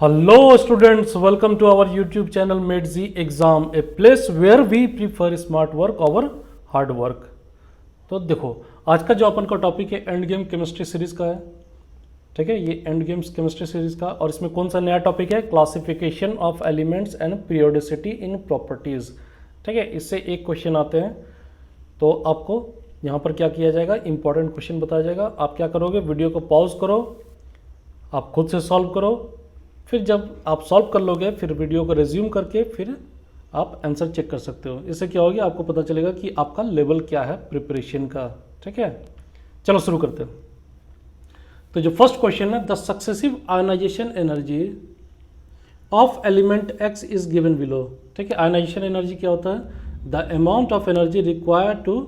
Hello students, welcome to our YouTube channel MateZ Exam, a place where we prefer smart work over hard work। तो देखो आज का जो अपन का topic है एंड गेम केमिस्ट्री सीरीज का है। ठीक है, ये एंड गेम्स केमिस्ट्री सीरीज का, और इसमें कौन सा नया टॉपिक है, classification of elements and periodicity in properties. ठीक है, इससे एक क्वेश्चन आते हैं तो आपको यहाँ पर क्या किया जाएगा, इंपॉर्टेंट क्वेश्चन बताया जाएगा। आप क्या करोगे, वीडियो को पॉज करो, आप खुद से सॉल्व करो, फिर जब आप सॉल्व कर लोगे फिर वीडियो को रिज्यूम करके फिर आप आंसर चेक कर सकते हो। इससे क्या होगी, आपको पता चलेगा कि आपका लेवल क्या है प्रिपरेशन का। ठीक है, चलो शुरू करते हैं। तो जो फर्स्ट क्वेश्चन है, the successive ionisation energy of element X is given below. ठीक है, आयनाइजेशन एनर्जी क्या होता है, the amount of energy required to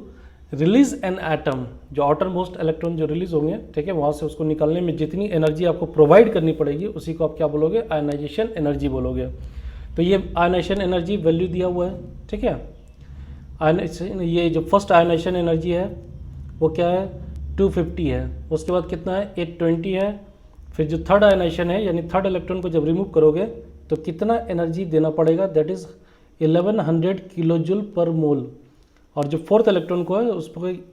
release an atom, जो आउटर मोस्ट इलेक्ट्रॉन जो रिलीज होंगे, ठीक है, वहाँ से उसको निकालने में जितनी एनर्जी आपको प्रोवाइड करनी पड़ेगी उसी को आप क्या बोलोगे, आयनाइजेशन एनर्जी बोलोगे। तो ये आयनाइजेशन एनर्जी वैल्यू दिया हुआ है। ठीक है, आयनाइजेशन, ये जो फर्स्ट आयनाइजेशन एनर्जी है वो क्या है, 250 है। उसके बाद कितना है, 820 है। फिर जो थर्ड आयनाइजेशन है, यानी थर्ड इलेक्ट्रॉन को जब रिमूव करोगे तो कितना एनर्जी देना पड़ेगा, दैट इज 1100 किलो जूल पर मोल। और जो फोर्थ इलेक्ट्रॉन को है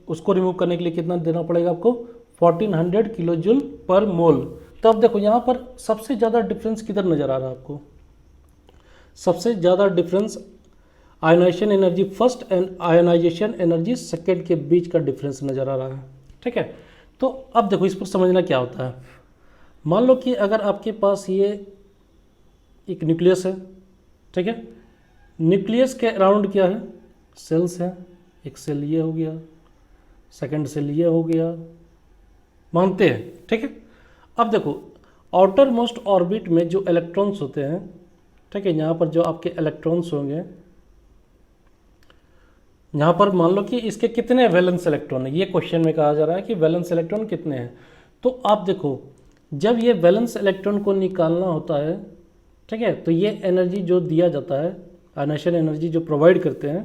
उसको रिमूव करने के लिए कितना देना पड़ेगा आपको, 1400 किलो जूल पर मोल। तो अब देखो यहाँ पर सबसे ज़्यादा डिफरेंस किधर नज़र आ रहा है आपको, सबसे ज़्यादा difference ionisation energy first and ionisation energy second के बीच का डिफरेंस नज़र आ रहा है। ठीक है, तो अब देखो इस पर समझना क्या होता है। मान लो कि अगर आपके पास ये एक न्यूक्लियस है, ठीक है, न्यूक्लियस के अराउंड क्या है, सेल्स है। एक सेल ये हो गया, सेकंड सेल ये हो गया, मानते हैं। ठीक है, अब देखो आउटर मोस्ट ऑर्बिट में जो इलेक्ट्रॉन्स होते हैं, ठीक है, यहाँ पर जो आपके इलेक्ट्रॉन्स होंगे, यहाँ पर मान लो कि इसके कितने वैलेंस इलेक्ट्रॉन है, ये क्वेश्चन में कहा जा रहा है कि वैलेंस इलेक्ट्रॉन कितने हैं। तो आप देखो जब ये वैलेंस इलेक्ट्रॉन को निकालना होता है, ठीक है, तो ये एनर्जी जो दिया जाता है, आयनाइजेशन एनर्जी जो प्रोवाइड करते हैं,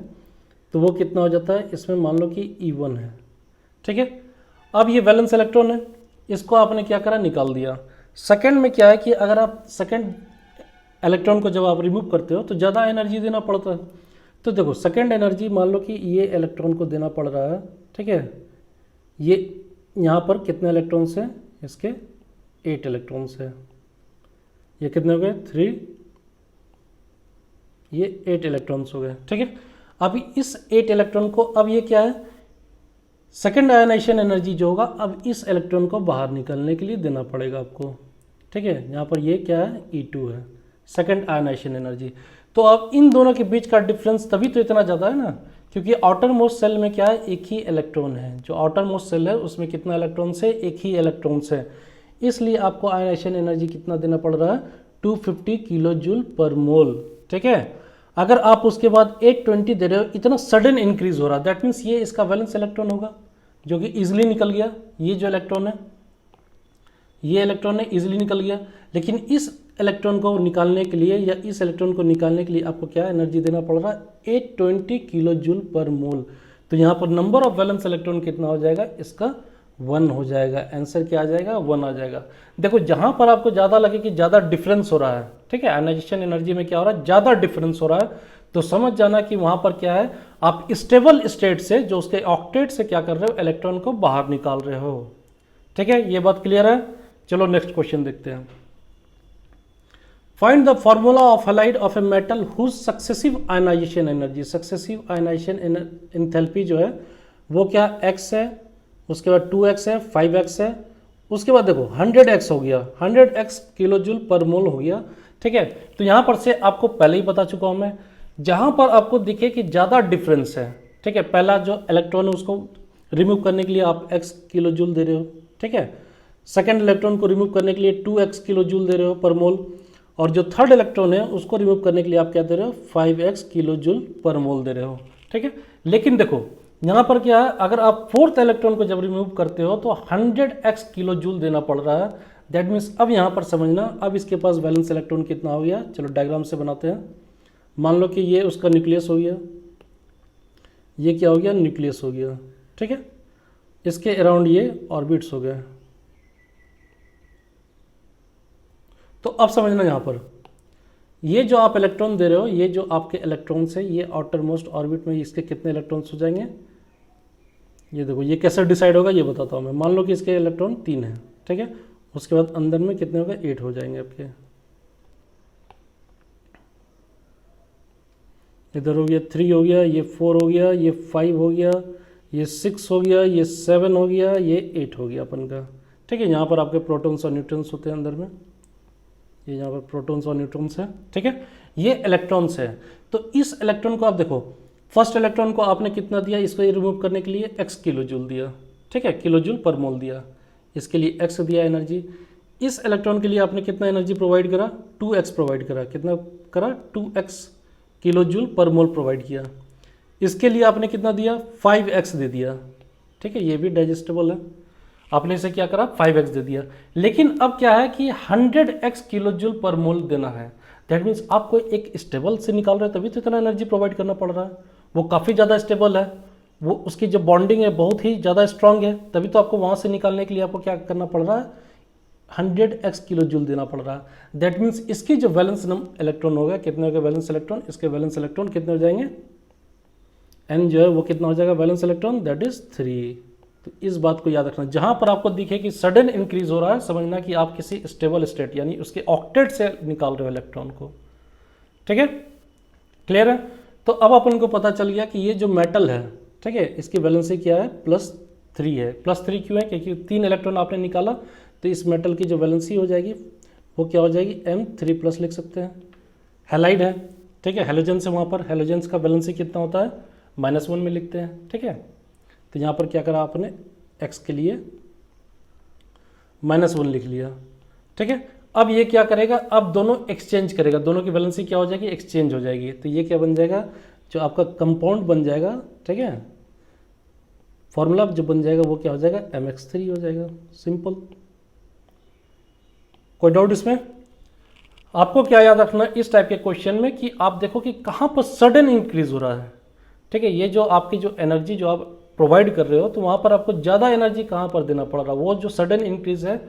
तो वो कितना हो जाता है, इसमें मान लो कि E1 है। ठीक है, अब ये वैलेंस इलेक्ट्रॉन है, इसको आपने क्या करा, निकाल दिया। सेकंड में क्या है कि अगर आप सेकंड इलेक्ट्रॉन को जब आप रिमूव करते हो तो ज़्यादा एनर्जी देना पड़ता है। तो देखो सेकंड एनर्जी मान लो कि ये इलेक्ट्रॉन को देना पड़ रहा है। ठीक है, ये यहाँ पर कितने इलेक्ट्रॉन्स हैं, इसके 8 इलेक्ट्रॉन्स है। ये कितने हो गए, 3, ये 8 इलेक्ट्रॉन्स हो गए। ठीक है, अभी इस 8 इलेक्ट्रॉन को, अब ये क्या है, सेकेंड आयनाइजेशन एनर्जी जो होगा अब इस इलेक्ट्रॉन को बाहर निकलने के लिए देना पड़ेगा आपको। ठीक है, यहाँ पर ये क्या है, E2 है, सेकेंड आयनाइजेशन एनर्जी। तो अब इन दोनों के बीच का डिफरेंस तभी तो इतना ज़्यादा है ना, क्योंकि आउटर मोस्ट सेल में क्या है, एक ही इलेक्ट्रॉन है। जो आउटर मोस्ट सेल है उसमें कितना इलेक्ट्रॉन्स है, एक ही इलेक्ट्रॉन्स है, इसलिए आपको आयनाइजेशन एनर्जी कितना देना पड़ रहा है, 250 किलो जूल पर मोल। ठीक है, अगर आप उसके बाद 820 दे रहे हो, इतना सडन इंक्रीज हो रहा है, दैट मीन्स ये इसका वैलेंस इलेक्ट्रॉन होगा जो कि इजीली निकल गया। ये जो इलेक्ट्रॉन है, ये इलेक्ट्रॉन है, इजीली निकल गया। लेकिन इस इलेक्ट्रॉन को निकालने के लिए, या इस इलेक्ट्रॉन को निकालने के लिए आपको क्या एनर्जी देना पड़ रहा है, 820 किलो जूल पर मोल। तो यहाँ पर नंबर ऑफ वैलेंस इलेक्ट्रॉन कितना हो जाएगा, इसका 1 हो जाएगा। आंसर क्या आ जाएगा, 1 आ जाएगा। देखो जहाँ पर आपको ज़्यादा लगे कि ज़्यादा डिफरेंस हो रहा है, ठीक है, आयनाइजेशन एनर्जी में क्या हो रहा है, ज़्यादा डिफरेंस हो रहा है, तो समझ जाना कि वहाँ पर क्या है, आप स्टेबल स्टेट से, जो उसके ऑक्टेट से क्या कर रहे हो, इलेक्ट्रॉन को बाहर निकाल रहे हो। ठीक है, ये बात क्लियर है। चलो नेक्स्ट क्वेश्चन देखते हैं। Find the formula of halide of a metal whose successive ionisation energy. Successive ionisation enthalpy जो है वो क्या, x है, उसके बाद 2x है, 5x है, उसके बाद देखो 100x हो गया, 100x किलो जूल पर मोल हो गया। ठीक है, तो यहाँ पर से आपको पहले ही बता चुका हूँ मैं, जहाँ पर आपको दिखे कि ज़्यादा डिफरेंस है, ठीक है, पहला जो इलेक्ट्रॉन है उसको रिमूव करने के लिए आप x किलो जूल दे रहे हो। ठीक है, सेकेंड इलेक्ट्रॉन को रिमूव करने के लिए 2x किलो जूल दे रहे हो पर मोल, और जो थर्ड इलेक्ट्रॉन है उसको रिमूव करने के लिए आप क्या दे रहे हो, 5x किलो जूल पर मोल दे रहे हो। ठीक है, लेकिन देखो यहाँ पर क्या है, अगर आप फोर्थ इलेक्ट्रॉन को जब रिमूव करते हो तो 100x किलो जूल देना पड़ रहा है। दैट मीन्स अब यहाँ पर समझना, अब इसके पास वैलेंस इलेक्ट्रॉन कितना हो गया। चलो डायग्राम से बनाते हैं। मान लो कि ये उसका न्यूक्लियस हो गया, ये क्या हो गया, न्यूक्लियस हो गया। ठीक है, इसके अराउंड ये ऑर्बिट्स हो गए। तो अब समझना यहाँ पर, ये जो आप इलेक्ट्रॉन दे रहे हो, ये जो आपके इलेक्ट्रॉन्स है, ये आउटर मोस्ट ऑर्बिट में इसके कितने इलेक्ट्रॉन्स हो जाएंगे, ये देखो ये कैसे डिसाइड होगा ये बताता हूँ मैं। मान लो कि इसके इलेक्ट्रॉन 3 है, ठीक है, उसके बाद अंदर में कितने हो गए, 8 हो जाएंगे आपके। इधर हो गया 3 हो गया, ये 4 हो गया, ये 5 हो गया, ये 6 हो गया, ये 7 हो गया, ये 8 हो गया अपन का, ठीक है। यहाँ पर आपके प्रोटॉन्स और न्यूट्रॉन्स होते हैं अंदर में, ये यहाँ पर प्रोटॉन्स और न्यूट्रॉन्स है, ठीक है, ये इलेक्ट्रॉन्स है। तो इस इलेक्ट्रॉन को आप देखो, फर्स्ट इलेक्ट्रॉन को आपने कितना दिया, इसको रिमूव करने के लिए x किलो जूल दिया, ठीक है, किलो जूल पर मोल दिया, इसके लिए x दिया एनर्जी। इस इलेक्ट्रॉन के लिए आपने कितना एनर्जी प्रोवाइड करा, 2x प्रोवाइड करा, कितना करा, 2x किलो जूल पर मोल प्रोवाइड किया। इसके लिए आपने कितना दिया, 5x दे दिया, ठीक है, ये भी डाइजेस्टेबल है, आपने इसे क्या करा, 5x दे दिया। लेकिन अब क्या है कि 100x किलो जूल पर मोल देना है, दैट मीन्स आपको एक स्टेबल से निकाल रहे हैं तभी तो इतना एनर्जी प्रोवाइड करना पड़ रहा है, वो काफ़ी ज़्यादा स्टेबल है, वो उसकी जो बॉन्डिंग है बहुत ही ज़्यादा स्ट्रांग है, तभी तो आपको वहाँ से निकालने के लिए आपको क्या करना पड़ रहा है, 100x किलो जूल देना पड़ रहा है। दैट मीन्स इसकी जो वैलेंस इलेक्ट्रॉन होगा, कितने हो गए वैलेंस इलेक्ट्रॉन, इसके वैलेंस इलेक्ट्रॉन कितने हो जाएंगे, n जो है वो कितना हो जाएगा वैलेंस इलेक्ट्रॉन, दैट इज 3। तो इस बात को याद रखना, जहाँ पर आपको दिखे कि सडन इंक्रीज हो रहा है, समझना कि आप किसी स्टेबल स्टेट यानी उसके ऑक्टेट से निकाल रहे हो इलेक्ट्रॉन को, ठीक है, क्लियर है। तो अब अपन को पता चल गया कि ये जो मेटल है, ठीक है, इसकी वैलेंसी क्या है, +3 है। +3 क्यों है, क्योंकि 3 इलेक्ट्रॉन आपने निकाला, तो इस मेटल की जो वैलेंसी हो जाएगी वो क्या हो जाएगी, M3+ लिख सकते हैं। हैलाइड है, ठीक है, हेलोजन से, वहाँ पर हेलोजेंस का वैलेंसी कितना होता है, -1 में लिखते हैं, ठीक है। तो यहाँ पर क्या करा आपने, x के लिए -1 लिख लिया, ठीक है। अब ये क्या करेगा, अब दोनों एक्सचेंज करेगा, दोनों की वैलेंसी क्या हो जाएगी, एक्सचेंज हो जाएगी। तो ये क्या बन जाएगा, जो आपका कंपाउंड बन जाएगा, ठीक है, फॉर्मूला जो बन जाएगा वो क्या हो जाएगा, MX3 हो जाएगा, सिंपल। कोई डाउट इसमें? आपको क्या याद रखना इस टाइप के क्वेश्चन में कि आप देखो कि कहाँ पर सडन इंक्रीज हो रहा है, ठीक है, ये जो आपकी जो एनर्जी जो आप प्रोवाइड कर रहे हो, तो वहाँ पर आपको ज़्यादा एनर्जी कहाँ पर देना पड़ रहा है, वो जो सडन इंक्रीज है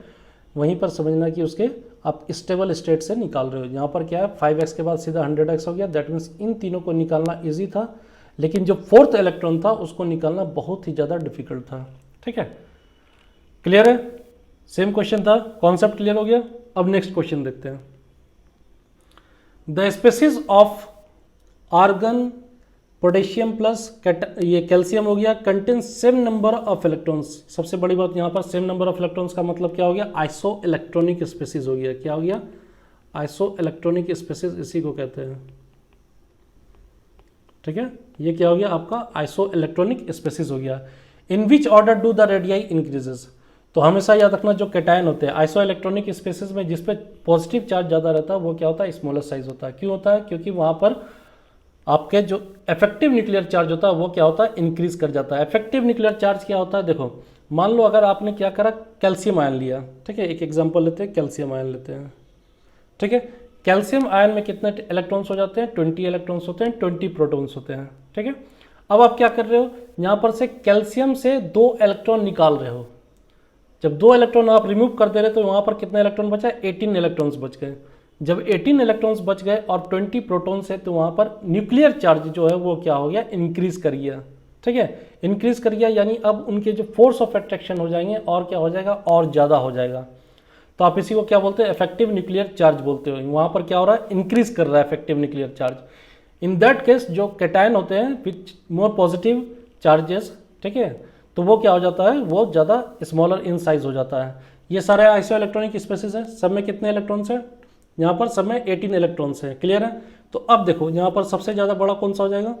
वहीं पर समझना कि उसके आप स्टेबल स्टेट से निकाल रहे हो। यहाँ पर क्या है, 5x के बाद सीधा 100x हो गया, दैट मीन्स इन तीनों को निकालना ईजी था, लेकिन जो 4th इलेक्ट्रॉन था उसको निकालना बहुत ही ज़्यादा डिफिकल्ट था, ठीक है, क्लियर है। सेम क्वेश्चन था, कॉन्सेप्ट क्लियर हो गया। अब नेक्स्ट क्वेश्चन देखते हैं। The species of argon, potassium plus ये कैल्शियम हो गया, contain same number of electrons. सबसे बड़ी बात यहाँ पर सेम नंबर ऑफ इलेक्ट्रॉन्स का मतलब क्या हो गया, आइसो इलेक्ट्रॉनिक स्पेसीज हो गया। क्या हो गया, आइसो इलेक्ट्रॉनिक स्पेसीज, इसी को कहते हैं, ठीक है, ये क्या हो गया आपका आइसो इलेक्ट्रॉनिक स्पेसीज हो गया। In which order do the radii increases. तो हमेशा याद रखना जो कैटायन होते हैं आइसो इलेक्ट्रॉनिक स्पेसीज में, जिसपे पॉजिटिव चार्ज ज़्यादा रहता है वो क्या होता है, स्मॉलर साइज होता है। क्यों होता है, क्योंकि वहाँ पर आपके जो इफेक्टिव न्यूक्लियर चार्ज होता है वो क्या होता है, इंक्रीज कर जाता है। इफेक्टिव न्यूक्लियर चार्ज क्या होता है, देखो मान लो अगर आपने क्या करा, कैल्शियम आयन लिया, ठीक है, एक एग्जांपल लेते हैं, कैल्शियम आयन लेते हैं, ठीक है। कैल्शियम आयन में कितने इलेक्ट्रॉन्स हो जाते हैं, 20 इलेक्ट्रॉन्स होते हैं, 20 प्रोटॉन्स होते हैं, ठीक है। अब आप क्या कर रहे हो, यहाँ पर से कैल्शियम से 2 इलेक्ट्रॉन निकाल रहे हो। जब 2 इलेक्ट्रॉन आप रिमूव कर दे रहे तो वहाँ पर कितने इलेक्ट्रॉन बचा, 18 इलेक्ट्रॉन्स बच गए। जब 18 इलेक्ट्रॉन्स बच गए और 20 प्रोटॉन्स है, तो वहाँ पर न्यूक्लियर चार्ज जो है वो क्या हो गया, इंक्रीज कर गया, ठीक है, इंक्रीज कर गया, यानी अब उनके जो फोर्स ऑफ अट्रैक्शन हो जाएंगे और क्या हो जाएगा, और ज़्यादा हो जाएगा। तो आप इसी को क्या बोलते हैं, इफेक्टिव न्यूक्लियर चार्ज बोलते हो। वहाँ पर क्या हो रहा है, इंक्रीज कर रहा है effective nuclear charge. In that case जो कैटायन होते हैं विच मोर पॉजिटिव चार्जेस, ठीक है, तो वो क्या हो जाता है, वो ज़्यादा स्मॉलर इन साइज हो जाता है। ये सारे आइसो इलेक्ट्रॉनिक स्पेसीज है, सब में कितने इलेक्ट्रॉन्स हैं, यहाँ पर सब में 18 इलेक्ट्रॉन्स हैं, क्लियर है। तो अब देखो यहाँ पर सबसे ज़्यादा बड़ा कौन सा हो जाएगा,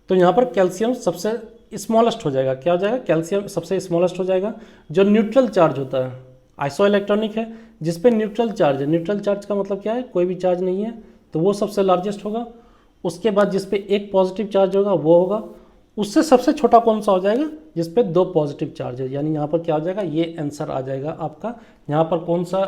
तो यहाँ पर कैल्शियम सबसे स्मॉलेस्ट हो जाएगा। क्या हो जाएगा, कैल्शियम सबसे स्मॉलेस्ट हो जाएगा। जो न्यूट्रल चार्ज होता है, आइसो इलेक्ट्रॉनिक है जिसपे न्यूट्रल चार्ज है, न्यूट्रल चार्ज का मतलब क्या है, कोई भी चार्ज नहीं है, तो वो सबसे लार्जेस्ट होगा। उसके बाद जिसपे एक पॉजिटिव चार्ज होगा वो होगा। उससे सबसे छोटा कौन सा हो जाएगा, जिसपे 2 पॉजिटिव चार्ज है, यानी यहाँ पर क्या हो जाएगा, ये आंसर आ जाएगा आपका। यहाँ पर कौन सा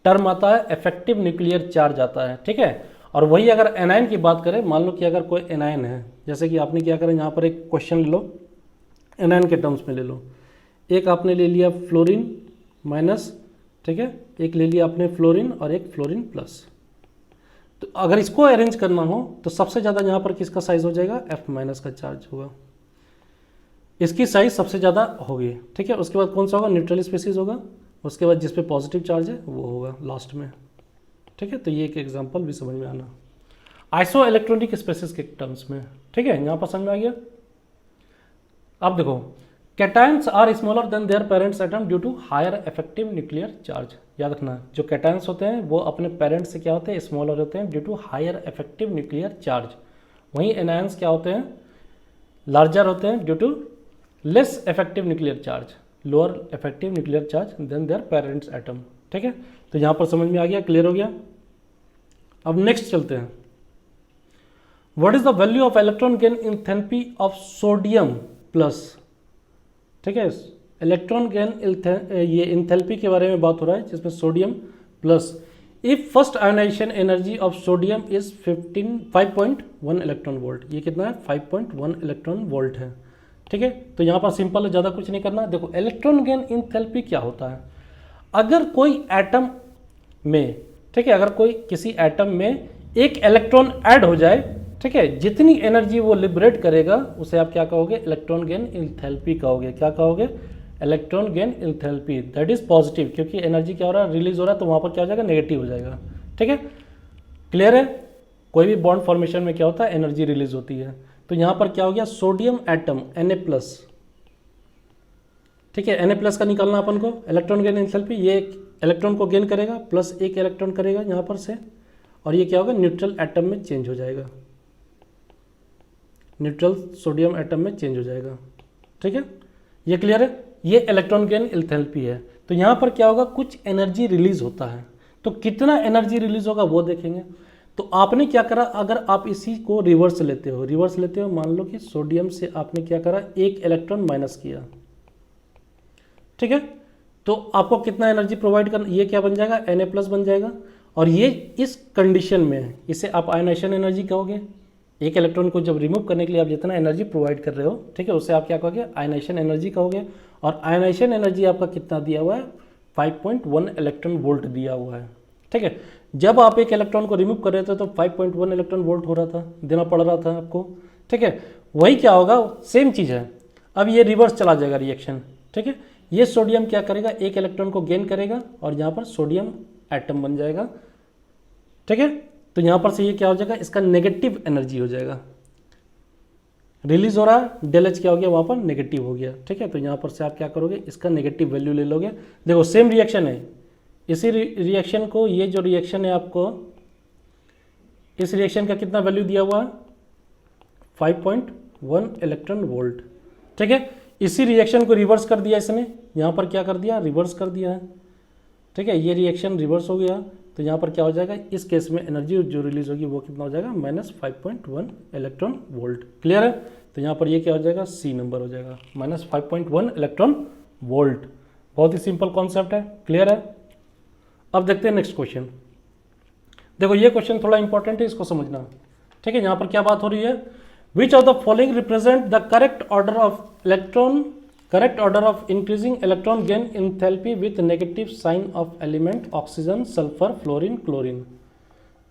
टर्म आता है, इफेक्टिव न्यूक्लियर चार्ज आता है, ठीक है। और वही अगर एनायन की बात करें, मान लो कि अगर कोई एनायन है, जैसे कि आपने क्या करें, यहाँ पर एक क्वेश्चन ले लो, एनायन के टर्म्स में ले लो। एक आपने ले लिया फ्लोरीन माइनस, ठीक है, एक ले लिया आपने फ्लोरीन और एक फ्लोरीन प्लस। तो अगर इसको अरेंज करना हो तो सबसे ज़्यादा यहाँ पर किसका साइज हो जाएगा, F माइनस का चार्ज होगा, इसकी साइज सबसे ज़्यादा होगी। ठीक है, उसके बाद कौन सा होगा, न्यूट्रल स्पीसीज होगा, उसके बाद जिस पे पॉजिटिव चार्ज है वो होगा लास्ट में। ठीक है, तो ये एक एग्जांपल भी समझ में आना आइसो इलेक्ट्रॉनिक स्पेसिस के टर्म्स में। ठीक है, यहाँ पर समझ में आ गया। अब देखो, cations are smaller than their parents atom due to higher effective nuclear charge. याद रखना, जो कैटायंस होते हैं वो अपने पेरेंट्स से क्या होते हैं, स्मॉलर होते हैं due to higher effective nuclear charge. वहीं एनायंस क्या होते हैं, लार्जर होते हैं due to less effective nuclear charge, lower effective nuclear charge than their parents atom. ठीक है, तो यहाँ पर समझ में आ गया, क्लियर हो गया। अब नेक्स्ट चलते हैं, what is the value of electron gain enthalpy of sodium plus. ठीक है, इलेक्ट्रॉन गेन ये इंथैल्पी के बारे में बात हो रहा है, जिसमें sodium plus if first ionisation energy of sodium is 5.1 electron volt. ये कितना है, 5.1 इलेक्ट्रॉन वोल्ट है। ठीक है, तो यहाँ पर सिंपल है, ज़्यादा कुछ नहीं करना। देखो, इलेक्ट्रॉन गेन इंथैल्पी क्या होता है, अगर कोई एटम में, ठीक है, अगर कोई किसी एटम में एक इलेक्ट्रॉन ऐड हो जाए, ठीक है, जितनी एनर्जी वो लिबरेट करेगा उसे आप क्या कहोगे, इलेक्ट्रॉन गेन इंथैल्पी कहोगे। क्या कहोगे, electron gain enthalpy, that is positive, क्योंकि एनर्जी क्या हो रहा है, रिलीज हो रहा है, तो वहां पर क्या हो जाएगा, नेगेटिव हो जाएगा। ठीक है, क्लियर है। कोई भी बॉन्ड फॉर्मेशन में क्या होता है, एनर्जी रिलीज होती है। तो यहां पर क्या हो गया, सोडियम एटम Na+, ठीक है, Na+ का निकालना अपन को, इलेक्ट्रॉन गेन इंथैल्पी, ये एक इलेक्ट्रॉन को गेन करेगा प्लस एक इलेक्ट्रॉन करेगा यहाँ पर से, और ये क्या होगा, न्यूट्रल एटम में चेंज हो जाएगा, न्यूट्रल सोडियम एटम में चेंज हो जाएगा। ठीक है, ये क्लियर है, ये इलेक्ट्रॉन गेन इंथैल्पी है। तो यहाँ पर क्या होगा, कुछ एनर्जी रिलीज होता है, तो कितना एनर्जी रिलीज होगा वो देखेंगे। तो आपने क्या करा, अगर आप इसी को रिवर्स लेते हो, मान लो कि सोडियम से आपने क्या करा, एक इलेक्ट्रॉन माइनस किया। ठीक है, तो आपको कितना एनर्जी प्रोवाइड करना, ये क्या बन जाएगा, Na+ बन जाएगा। और ये इस कंडीशन में है, इसे आप आयनाइजेशन एनर्जी कहोगे। एक इलेक्ट्रॉन को जब रिमूव करने के लिए आप जितना एनर्जी प्रोवाइड कर रहे हो, ठीक है, उसे आप क्या कहोगे, आयनाइजेशन एनर्जी कहोगे। और आयनाइजेशन एनर्जी आपका कितना दिया हुआ है, 5.1 इलेक्ट्रॉन वोल्ट दिया हुआ है। ठीक है, जब आप एक इलेक्ट्रॉन को रिमूव कर रहे थे तो 5.1 इलेक्ट्रॉन वोल्ट हो रहा था, देना पड़ रहा था आपको। ठीक है, वही क्या होगा, सेम चीज़ है। अब ये रिवर्स चला जाएगा रिएक्शन। ठीक है, ये सोडियम क्या करेगा, एक इलेक्ट्रॉन को गेन करेगा और यहाँ पर सोडियम एटम बन जाएगा। ठीक है, तो यहाँ पर से ये क्या हो जाएगा, इसका नेगेटिव एनर्जी हो जाएगा, रिलीज हो रहा है, डेल एच क्या हो गया, वहाँ पर नेगेटिव हो गया। ठीक है, तो यहाँ पर से आप क्या करोगे, इसका नेगेटिव वैल्यू ले लोगे। देखो सेम रिएक्शन है, इसी रिएक्शन को, ये जो रिएक्शन है आपको, इस रिएक्शन का कितना वैल्यू दिया हुआ है, 5.1 इलेक्ट्रॉन वोल्ट। ठीक है, इसी रिएक्शन को रिवर्स कर दिया इसने, यहाँ पर क्या कर दिया, रिवर्स कर दिया है। ठीक है, ये रिएक्शन रिवर्स हो गया, तो यहाँ पर क्या हो जाएगा, इस केस में एनर्जी जो रिलीज होगी वो कितना हो जाएगा, -5.1 इलेक्ट्रॉन वोल्ट। क्लियर है, तो यहाँ पर ये क्या हो जाएगा, सी नंबर हो जाएगा, -5.1 इलेक्ट्रॉन वोल्ट। बहुत ही सिंपल कॉन्सेप्ट है, क्लियर है। अब देखते हैं नेक्स्ट क्वेश्चन। देखो ये क्वेश्चन थोड़ा इंपॉर्टेंट है, इसको समझना। ठीक है, यहाँ पर क्या बात हो रही है, which of the following represent the correct order of increasing electron gain enthalpy with negative sign of element oxygen, sulphur, fluorine, chlorine.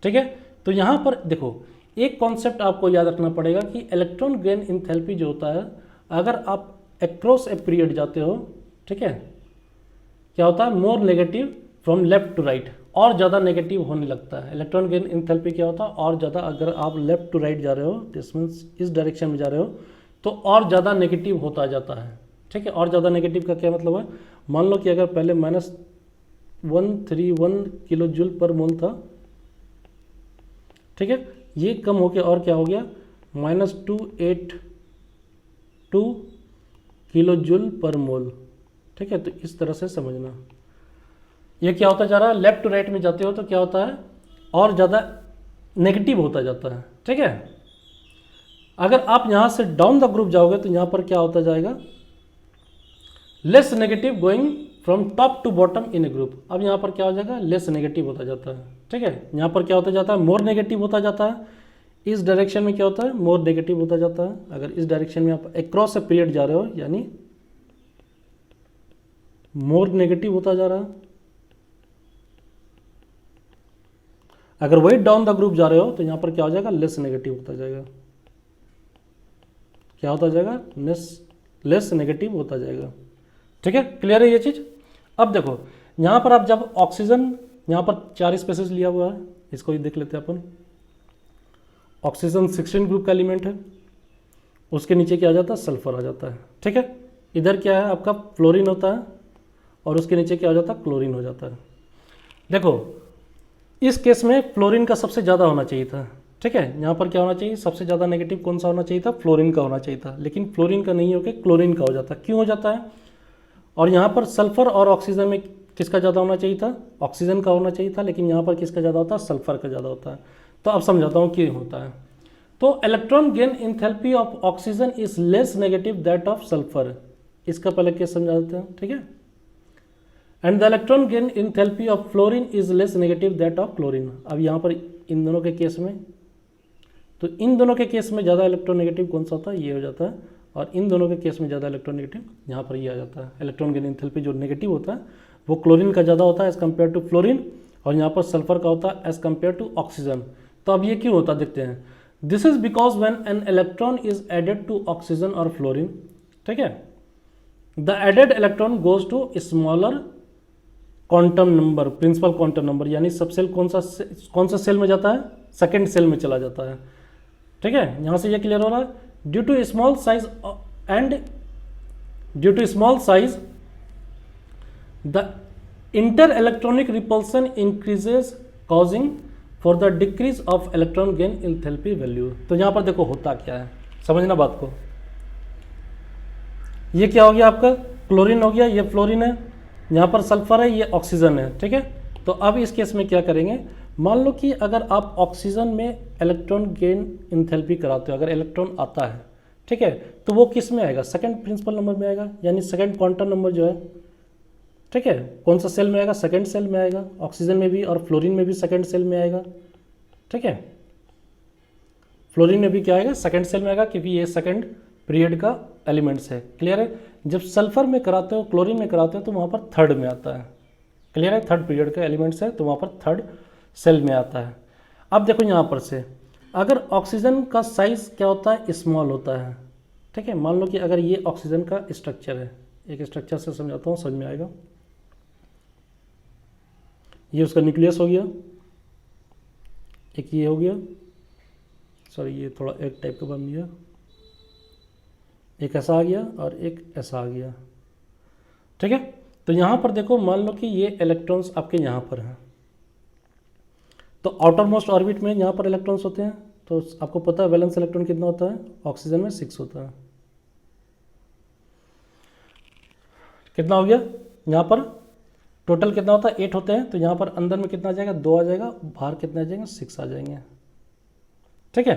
ठीक है, तो यहाँ पर देखो एक कॉन्सेप्ट आपको याद रखना पड़ेगा कि इलेक्ट्रॉन गेन इंथैल्पी जो होता है, अगर आप अक्रॉस ए पीरियड जाते हो, ठीक है, क्या होता है, more negative from left to right, और ज़्यादा नेगेटिव होने लगता है। इलेक्ट्रॉन गेन इंथैल्पी क्या होता है, और ज़्यादा, अगर आप लेफ्ट टू राइट जा रहे हो, दिस मीन्स इस डायरेक्शन में जा रहे हो, तो और ज़्यादा नेगेटिव होता जाता है। ठीक है, और ज़्यादा नेगेटिव का क्या मतलब है, मान लो कि अगर पहले -131 किलो जूल पर मोल था, ठीक है, ये कम हो गया और क्या हो गया, -282 किलो जूल पर मोल। ठीक है, तो इस तरह से समझना, ये क्या होता जा रहा है, लेफ्ट टू राइट में जाते हो तो क्या होता है, और ज़्यादा नेगेटिव होता जाता है। ठीक है, अगर आप यहाँ से डाउन द ग्रुप जाओगे तो यहाँ पर क्या होता जाएगा, less negative going from top to bottom in a group. अब यहाँ पर क्या हो जाएगा, लेस नेगेटिव होता जाता है। ठीक है, यहाँ पर क्या होता जाता है, मोर नेगेटिव होता जाता है। इस डायरेक्शन में क्या होता है, मोर नेगेटिव होता जाता है। अगर इस डायरेक्शन में आप अक्रॉस ए पीरियड जा रहे हो, यानी मोर नेगेटिव होता जा रहा है। अगर वही डाउन द ग्रुप जा रहे हो तो यहाँ पर क्या हो जाएगा, लेस नेगेटिव होता जाएगा। क्या होता जाएगा, लेस नेगेटिव होता जाएगा। ठीक है, क्लियर है ये चीज़। अब देखो यहाँ पर आप जब ऑक्सीजन, यहाँ पर 4 स्पेसिस लिया हुआ है, इसको ही देख लेते हैं अपन। ऑक्सीजन 16 ग्रुप का एलिमेंट है, उसके नीचे क्या आ जाता है, सल्फर आ जाता है। ठीक है, इधर क्या है आपका फ्लोरीन होता है और उसके नीचे क्या हो जाता है, क्लोरीन हो जाता है। देखो इस केस में फ्लोरीन का सबसे ज़्यादा होना चाहिए था। ठीक है, यहाँ पर क्या होना चाहिए, सबसे ज़्यादा नेगेटिव कौन सा होना चाहिए था, फ्लोरीन का होना चाहिए था, लेकिन फ्लोरीन का नहीं होकर क्लोरीन का हो जाता है। क्यों हो जाता है, और यहाँ पर सल्फर और ऑक्सीजन में किसका ज़्यादा होना चाहिए था, ऑक्सीजन का होना चाहिए था, लेकिन यहाँ पर किसका ज़्यादा होता है, सल्फर का ज़्यादा होता है। तो अब समझाता हूँ क्यों होता है। तो electron gain enthalpy of oxygen is less negative that of sulphur, इसका पहले केस समझा देते हैं। ठीक है, and the electron gain enthalpy of fluorine is less negative that of chlorine. अब यहाँ पर इन दोनों के केस में, तो इन दोनों के केस में ज़्यादा इलेक्ट्रोनेगेटिव कौन सा होता है, ये हो जाता है, और इन दोनों के केस में ज़्यादा इलेक्ट्रोनेगेटिव यहाँ पर ये आ जाता है। इलेक्ट्रॉन गेन एंथैल्पी जो नेगेटिव होता है वो क्लोरीन का ज़्यादा होता है एज़ कम्पेयर टू फ्लोरीन, और यहाँ पर सल्फर का होता है एज़ कम्पेयर टू ऑक्सीजन। तो अब ये क्यों होता है देखते हैं। This is because when an electron is added to oxygen और फ्लोरीन, ठीक है, the added electron goes to smaller quantum number, principal quantum number, यानी सब सेल कौन सा सेल में जाता है, सेकंड सेल में चला जाता है। ठीक है, यहाँ से ये क्लियर हो रहा है। Due to small size and due to small size the inter electronic repulsion increases causing for the decrease of electron gain enthalpy value. तो यहाँ पर देखो होता क्या है, समझना बात को। ये क्या हो गया आपका, क्लोरीन हो गया, ये फ्लोरीन है, यहाँ पर सल्फर है, ये ऑक्सीजन है। ठीक है, तो अब इस केस में क्या करेंगे, मान लो कि अगर आप ऑक्सीजन में इलेक्ट्रॉन गेन एंथैल्पी कराते हो, अगर इलेक्ट्रॉन आता है, ठीक है, तो वो किस में आएगा, सेकंड प्रिंसिपल नंबर में आएगा, यानी सेकंड क्वांटम नंबर जो है। ठीक है, कौन सा सेल में आएगा, सेकंड सेल में आएगा, ऑक्सीजन में भी और फ्लोरीन में भी सेकंड सेल में आएगा। ठीक है, फ्लोरीन में भी क्या आएगा, सेकंड सेल में आएगा, क्योंकि ये सेकंड पीरियड का एलिमेंट्स है। क्लियर है, जब सल्फर में कराते हो, क्लोरीन में कराते हो, तो वहाँ पर थर्ड में आता है। क्लियर है, थर्ड पीरियड का एलिमेंट्स है, तो वहाँ पर थर्ड सेल में आता है। अब देखो यहाँ पर से अगर ऑक्सीजन का साइज क्या होता है, स्मॉल होता है। ठीक है, मान लो कि अगर ये ऑक्सीजन का स्ट्रक्चर है, एक स्ट्रक्चर से समझाता हूँ, समझ में आएगा। ये उसका न्यूक्लियस हो गया, एक ये हो गया, सॉरी ये थोड़ा एक टाइप का बन गया, एक ऐसा आ गया और एक ऐसा आ गया। ठीक है, तो यहाँ पर देखो, मान लो कि ये इलेक्ट्रॉन्स आपके यहाँ पर हैं, तो आउटर मोस्ट ऑर्बिट में यहाँ पर इलेक्ट्रॉन्स होते हैं, तो आपको पता है वैलेंस इलेक्ट्रॉन कितना होता है, ऑक्सीजन में 6 होता है। कितना हो गया, यहाँ पर टोटल कितना होता है, 8 होते हैं, तो यहाँ पर अंदर में कितना आ जाएगा, 2 आ जाएगा, बाहर कितना आ जाएंगे, 6 आ जाएंगे। ठीक है,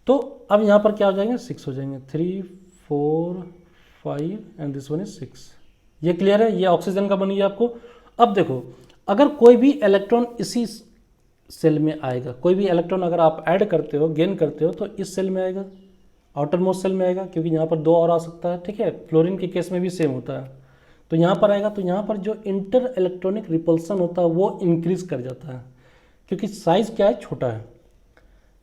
तो अब यहाँ पर क्या हो जाएंगे, 6 हो जाएंगे, 3 4 5 एंड दिस वन इज 6। ये क्लियर है, ये ऑक्सीजन का बन गया आपको। अब देखो अगर कोई भी इलेक्ट्रॉन इसी सेल में आएगा, कोई भी इलेक्ट्रॉन अगर आप ऐड करते हो, गेन करते हो, तो इस सेल में आएगा, आउटर मोस्ट सेल में आएगा, क्योंकि यहाँ पर 2 और आ सकता है। ठीक है, फ्लोरीन के केस में भी सेम होता है, तो यहाँ पर आएगा, तो यहाँ पर जो इंटर इलेक्ट्रॉनिक रिपल्सन होता है वो इंक्रीज कर जाता है, क्योंकि साइज क्या है, छोटा है।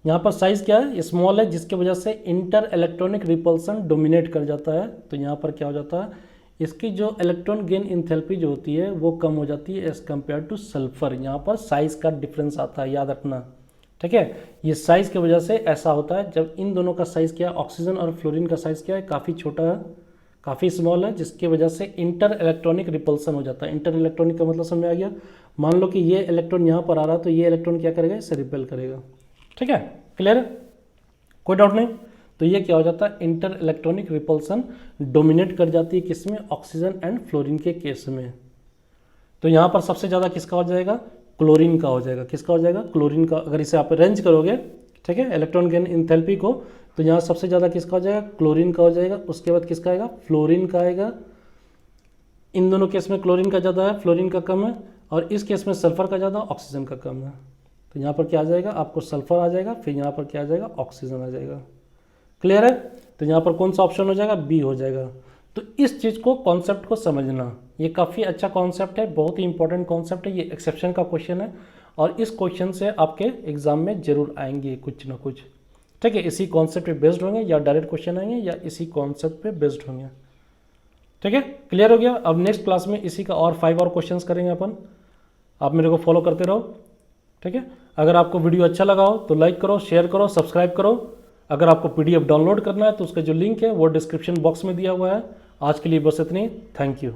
यहाँ पर साइज क्या है, स्मॉल है, जिसकी वजह से इंटर इलेक्ट्रॉनिक रिपल्सन डोमिनेट कर जाता है। तो यहाँ पर क्या हो जाता है, इसकी जो इलेक्ट्रॉन गेन एंथैल्पी जो होती है वो कम हो जाती है एज कम्पेयर टू सल्फर। यहाँ पर साइज का डिफरेंस आता है, याद रखना। ठीक है, ये साइज की वजह से ऐसा होता है, जब इन दोनों का साइज क्या है, ऑक्सीजन और फ्लोरीन का साइज क्या है, काफ़ी छोटा है, काफ़ी स्मॉल है, जिसकी वजह से इंटर इलेक्ट्रॉनिक रिपल्सन हो जाता है। इंटर इलेक्ट्रॉनिक का मतलब समझ में आ गया। मान लो कि ये इलेक्ट्रॉन यहाँ पर आ रहा है, तो ये इलेक्ट्रॉन क्या करेगा, इसे रिपेल करेगा। ठीक है, क्लियर है, कोई डाउट नहीं। तो ये क्या हो जाता है, इंटर इलेक्ट्रॉनिक रिपल्सन डोमिनेट कर जाती है, किसमें, ऑक्सीजन एंड फ्लोरीन के केस में। तो यहाँ पर सबसे ज़्यादा किसका हो जाएगा, क्लोरीन का हो जाएगा। किसका हो जाएगा, क्लोरीन का। अगर इसे आप अरेंज करोगे, ठीक है, इलेक्ट्रॉन गेन एंथैल्पी को, तो यहाँ सबसे ज़्यादा किसका हो जाएगा, क्लोरीन का हो जाएगा। उसके बाद किसका आएगा, फ्लोरीन का आएगा। इन दोनों केस में क्लोरीन का ज़्यादा है, फ्लोरीन का कम है, और इस केस में सल्फर का ज़्यादा, ऑक्सीजन का कम है। तो यहाँ पर क्या आ जाएगा, आपको सल्फर आ जाएगा, फिर यहाँ पर क्या आ जाएगा, ऑक्सीजन आ जाएगा। क्लियर है, तो यहाँ पर कौन सा ऑप्शन हो जाएगा, बी हो जाएगा। तो इस चीज़ को, कॉन्सेप्ट को समझना, ये काफ़ी अच्छा कॉन्सेप्ट है, बहुत ही इंपॉर्टेंट कॉन्सेप्ट है, ये एक्सेप्शन का क्वेश्चन है, और इस क्वेश्चन से आपके एग्जाम में जरूर आएंगे कुछ ना कुछ, ठीक है। इसी कॉन्सेप्ट पे बेस्ड होंगे या डायरेक्ट क्वेश्चन आएंगे या इसी कॉन्सेप्ट पे बेस्ड होंगे, ठीक है। क्लियर हो गया। अब नेक्स्ट क्लास में इसी का और 5 और क्वेश्चंस करेंगे अपन। आप मेरे को फॉलो करते रहो, ठीक है। अगर आपको वीडियो अच्छा लगा हो तो लाइक करो, शेयर करो, सब्सक्राइब करो। अगर आपको PDF डाउनलोड करना है तो उसका जो लिंक है वो डिस्क्रिप्शन बॉक्स में दिया हुआ है। आज के लिए बस इतनी। Thank you.